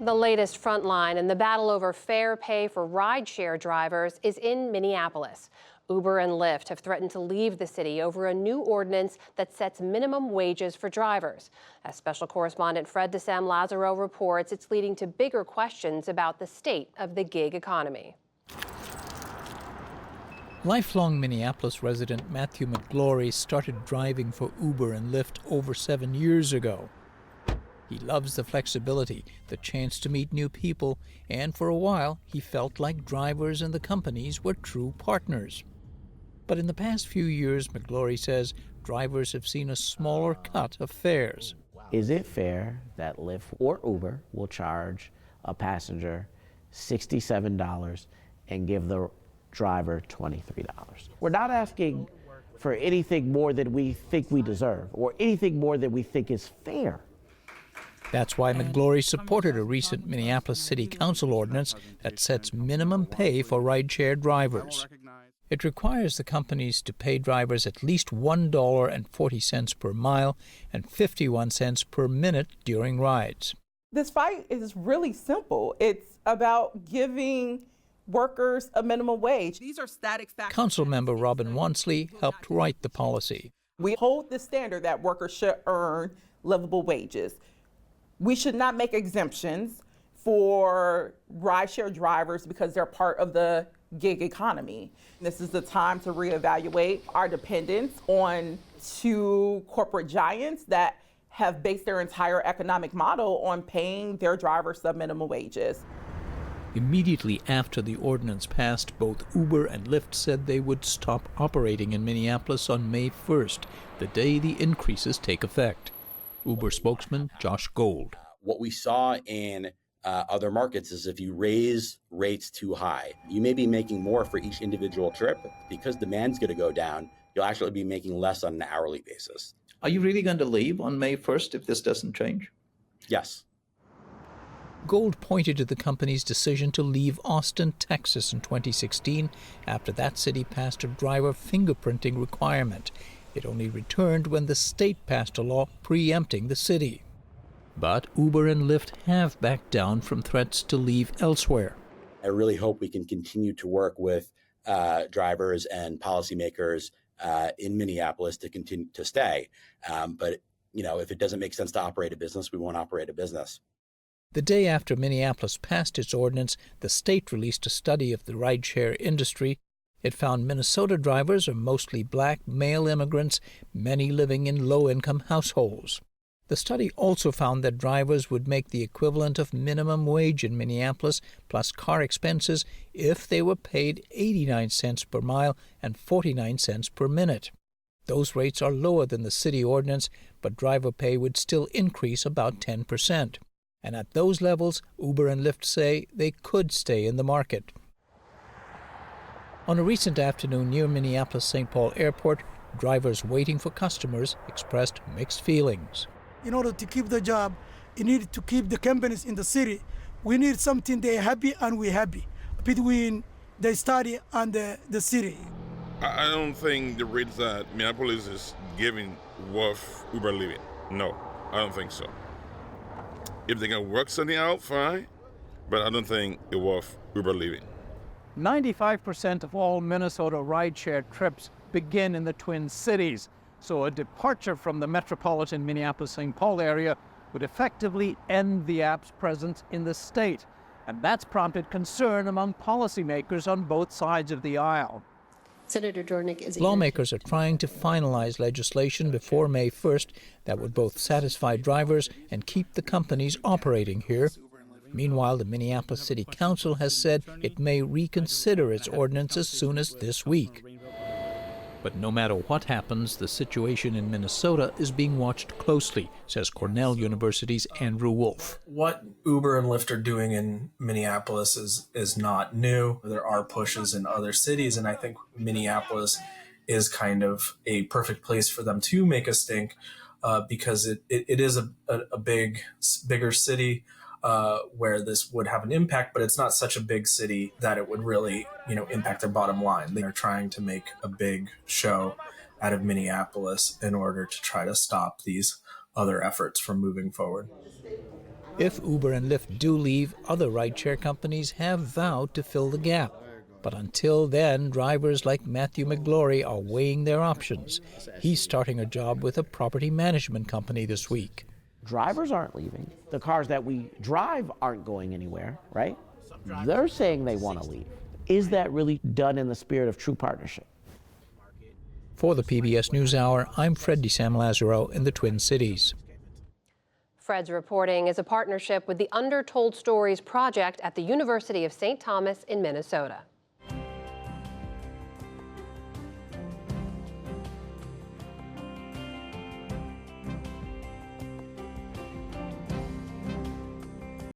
The latest frontline in the battle over fair pay for rideshare drivers is in Minneapolis. Uber and Lyft have threatened to leave the city over a new ordinance that sets minimum wages for drivers. As special correspondent Fred DeSam-Lazaro reports, it's leading to bigger questions about the state of the gig economy. Lifelong Minneapolis resident Matthew McGlory started driving for Uber and Lyft over 7 years ago. He loves the flexibility, the chance to meet new people, and for a while he felt like drivers and the companies were true partners. But in the past few years, McGlory says, drivers have seen a smaller cut of fares. Is it fair that Lyft or Uber will charge a passenger $67 and give the driver $23? We're not asking for anything more than we think we deserve or anything more than we think is fair. That's why McGlory supported a recent Minneapolis City Council ordinance that sets minimum pay for rideshare drivers. It requires the companies to pay drivers at least $1.40 per mile and 51 cents per minute during rides. This fight is really simple. It's about giving workers a minimum wage. These are static facts. Councilmember Robin Wansley helped write the policy. We hold the standard that workers should earn livable wages. We should not make exemptions for rideshare drivers because they're part of the gig economy. This is the time to reevaluate our dependence on two corporate giants that have based their entire economic model on paying their drivers sub-minimum wages. Immediately after the ordinance passed, both Uber and Lyft said they would stop operating in Minneapolis on May 1st, the day the increases take effect. Uber spokesman Josh Gold. What we saw in other markets is if you raise rates too high, you may be making more for each individual trip. Because demand's going to go down, you'll actually be making less on an hourly basis. Are you really going to leave on May 1st if this doesn't change? Yes. Gold pointed to the company's decision to leave Austin, Texas in 2016 after that city passed a driver fingerprinting requirement. It only returned when the state passed a law preempting the city. But Uber and Lyft have backed down from threats to leave elsewhere. I really hope we can continue to work with drivers and policymakers in Minneapolis to continue to stay. But, if it doesn't make sense to operate a business, we won't operate a business. The day after Minneapolis passed its ordinance, the state released a study of the rideshare industry. It found Minnesota drivers are mostly black male immigrants, many living in low-income households. The study also found that drivers would make the equivalent of minimum wage in Minneapolis plus car expenses if they were paid 89 cents per mile and 49 cents per minute. Those rates are lower than the city ordinance, but driver pay would still increase about 10%. And at those levels, Uber and Lyft say they could stay in the market. On a recent afternoon near Minneapolis-St. Paul Airport, drivers waiting for customers expressed mixed feelings. In order to keep the job, you need to keep the companies in the city. We need something they're happy and we're happy between the study and the city. I don't think the rates that Minneapolis is giving worth Uber leaving. No, I don't think so. If they can work something out, fine, but I don't think it's worth Uber leaving. 95% of all Minnesota rideshare trips begin in the Twin Cities, so a departure from the metropolitan Minneapolis-St. Paul area would effectively end the app's presence in the state, and that's prompted concern among policymakers on both sides of the aisle. Senator Dornick is Lawmakers are trying to finalize legislation before May 1st that would both satisfy drivers and keep the companies operating here. Meanwhile, the Minneapolis City Council has said it may reconsider its ordinance as soon as this week. But no matter what happens, the situation in Minnesota is being watched closely, says Cornell University's Andrew Wolf. What Uber and Lyft are doing in Minneapolis is not new. There are pushes in other cities, and I think Minneapolis is kind of a perfect place for them to make a stink because it is a bigger city. Where this would have an impact, but it's not such a big city that it would really, impact their bottom line. They are trying to make a big show out of Minneapolis in order to try to stop these other efforts from moving forward. If Uber and Lyft do leave, other rideshare companies have vowed to fill the gap. But until then, drivers like Matthew McGlory are weighing their options. He's starting a job with a property management company this week. Drivers aren't leaving. The cars that we drive aren't going anywhere, right? They're saying they want to leave. Is that really done in the spirit of true partnership? For the PBS NewsHour, I'm Fred DeSam-Lazaro in the Twin Cities. Fred's reporting is a partnership with the Undertold Stories Project at the University of St. Thomas in Minnesota.